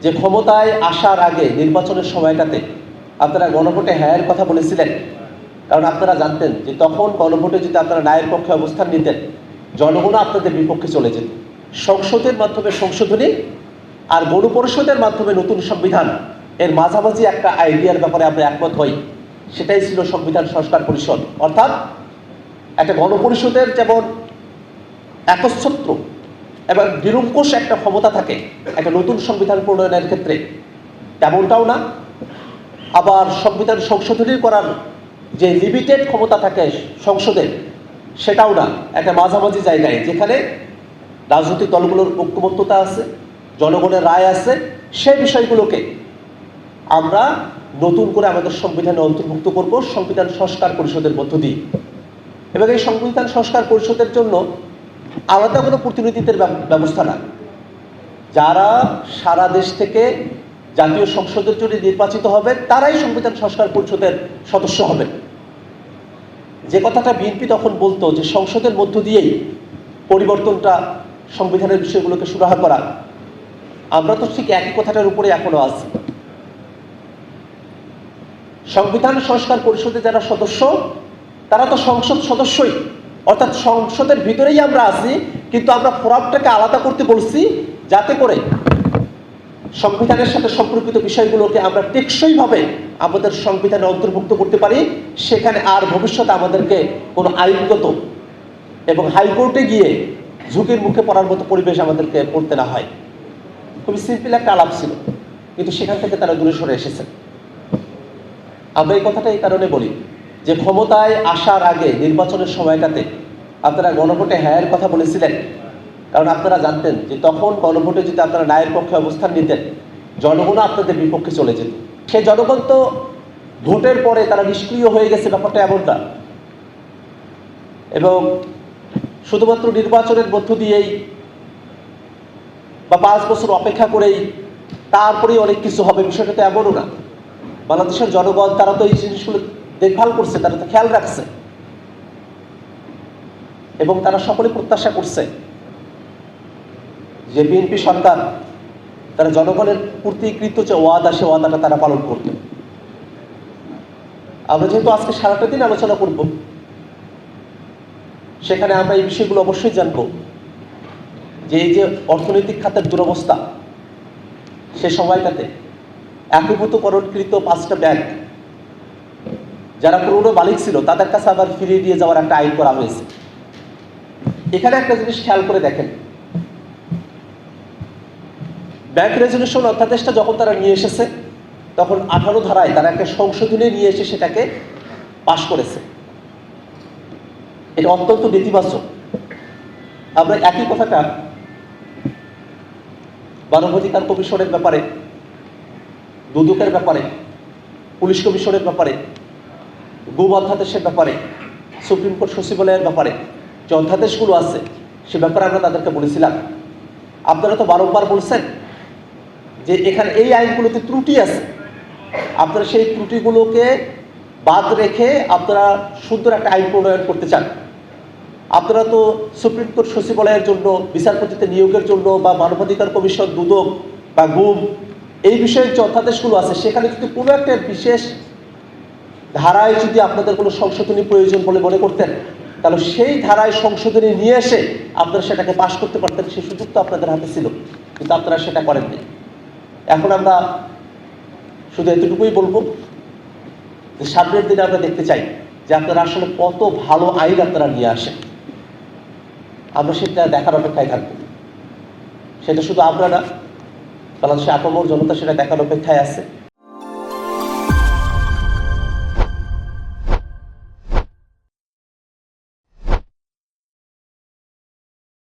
যে ক্ষমতায় আসার আগে নির্বাচনের সময়টাতে আপনারা গণভোটে হ্যাঁর কথা বলেছিলেন, কারণ আপনারা জানতেন যে তখন গণভোটে যদি আপনারা ন্যায়ের পক্ষে অবস্থান নিতেন, জনগণ আপনাদের বিপক্ষে চলে যেত। সংসদের মাধ্যমে সংশোধনী আর গণপরিষদের মাধ্যমে নতুন সংবিধান এর মাঝামাঝি একটা আইডিয়ার ব্যাপারে আমরা একমত হই, সেটাই ছিল সংবিধান সংস্কার পরিষদ। অর্থাৎ একটা গণপরিষদের যেমন একচ্ছত্র এবং নিরঙ্কুশ একটা ক্ষমতা থাকে একটা নতুন সংবিধান প্রণয়নের ক্ষেত্রে, তেমনটাও না। আবার সংবিধান সংশোধনী করার যে লিমিটেড ক্ষমতা থাকে সংসদের, সেটাও না, একটা মাঝামাঝি জায়গায় যেখানে রাজনৈতিক দলগুলোর ঐক্যবদ্ধতা আছে, জনগণের রায় আছে, সেই বিষয়গুলোকে আমরা নতুন করে আমাদের সংবিধানে অন্তর্ভুক্ত করব সংবিধান সংস্কার পরিষদের মধ্য দিয়ে। এবং এই সংবিধান সংস্কার পরিষদের জন্য আলাদা কোনো প্রতিনিধিত্বের ব্যবস্থা না। যারা সারা দেশ থেকে জাতীয় সংসদের জন্য নির্বাচিত হবে তারাই সংবিধান সংস্কার পরিষদের সদস্য হবেন। যে কথাটা বিএনপি তখন বলতো যে সংসদের মধ্য দিয়েই পরিবর্তনটা সংবিধানের বিষয়গুলোকে সুরাহা করা, আমরা তো ঠিক একই কথাটার উপরে এখনো আছি। সংবিধান সংস্কার পরিষদে যারা সদস্য তারা তো সংসদ সদস্যই, অর্থাৎ সংসদের ভিতরেই আমরা আছি, কিন্তু আমরা ফোরামটাকে আলাদা করতে বলছি যাতে করে সংবিধানের সাথে সম্পর্কিত বিষয়গুলোকে আমরা টেকসইভাবে আমাদের সংবিধানে অন্তর্ভুক্ত করতে পারি। সেখানে আর ভবিষ্যতে আমাদেরকে কোনো আইনগত এবং হাইকোর্টে গিয়ে ঝুঁকির মুখে পড়ার মতো পরিবেশ আমাদেরকে পড়তে না হয়। খুবই সিম্পল একটা আলাপ ছিল, কিন্তু সেখান থেকে তারা দূরে সরে এসেছেন। আমরা এই কথাটা এই কারণে বলি যে ক্ষমতায় আসার আগে নির্বাচনের সময়টাতে আপনারা গণভোটে হ্যাঁর কথা বলেছিলেন, কারণ আপনারা জানতেন যে তখন গণভোটে যদি আপনারা ন্যায়ের পক্ষে অবস্থান নিতেন, জনগণ আপনাদের বিপক্ষে চলে যেত। সেই জনগণ তো ভোটের পরে তারা নিষ্ক্রিয় হয়ে গেছে, ব্যাপারটা এমনটা। এবং শুধুমাত্র নির্বাচনের মধ্য দিয়েই বা 5 বছর অপেক্ষা করেই তারপরেই অনেক কিছু হবে, বিষয়টা তো এমনও না। বাংলাদেশের জনগণ তারা তো এই জিনিসগুলো দেখভাল করছে, তারা তো খেয়াল রাখছে, এবং তারা সকলে প্রত্যাশা করছে যে বিএনপি সরকার তারা জনগণের প্রতিকৃত যে ওয়াদা, সে ওয়াদাটা তারা পালন করবে। আমরা যেহেতু আজকে সারাটা দিন আলোচনা করব, সেখানে আমরা এই বিষয়গুলো অবশ্যই জানব যে এই যে অর্থনৈতিক খাতের দুরবস্থা, সে সময়টাতে একীভূতকরণকৃত 5টা ব্যাংক যারা পুরনো মালিক ছিল তাদের কাছে আবার ফিরিয়ে দিয়ে যাওয়ার একটা আইন করা হয়েছে। এখানে একটা জিনিস খেয়াল করে দেখেন, ব্যাংক রেজুলেশন অধ্যাদেশটা যখন তারা নিয়ে এসেছে তখন 18 ধারায় তারা একটা সংশোধনী নিয়ে এসে সেটাকে পাশ করেছে। এটা অত্যন্ত নেতিবাচক। আমরা একই কথাটা মানবাধিকার কমিশনের ব্যাপারে, দুদকের ব্যাপারে, পুলিশ কমিশনের ব্যাপারে, গুম অধ্যাদেশের ব্যাপারে, সুপ্রিম কোর্ট সচিবালয়ের ব্যাপারে যে অধ্যাদেশগুলো আছে সে ব্যাপারে আমরা তাদেরকে বলেছিলাম। আপনারা তো বারংবার বলছেন যে এখানে এই আইনগুলোতে ত্রুটি আছে, আপনারা সেই ত্রুটিগুলোকে বাদ রেখে আপনারা সুন্দর একটা আইন প্রণয়ন করতে চান। আপনারা তো সুপ্রিম কোর্ট সচিবালয়ের জন্য, বিচারপতিতে নিয়োগের জন্য, বা মানবাধিকার কমিশন, দুদক বা গুম, এই বিষয়ে যে অধ্যাদেশগুলো আছে সেখানে যদি কোনো একটা বিশেষ ধারায় যদি আপনাদের কোনো সংশোধনী প্রয়োজন বলে মনে করতেন, তাহলে সেই ধারায় সংশোধনী নিয়ে এসে আপনারা সেটাকে পাশ করতে পারতেন। সেই সুযোগ তো আপনাদের হাতে ছিল, কিন্তু আপনারা সেটা করেননি। এখন আমরা শুধু এতটুকুই বলবো যে সামনের দিনে আমরা দেখতে চাই যে আপনারা আসলে কত ভালো আইন আপনারা নিয়ে আসেন। আমরা সেটা দেখার অপেক্ষায় থাকবো। সেটা শুধু আমরা না, বাংলাদেশের আপামর জনতা সেটা দেখার অপেক্ষায় আছে।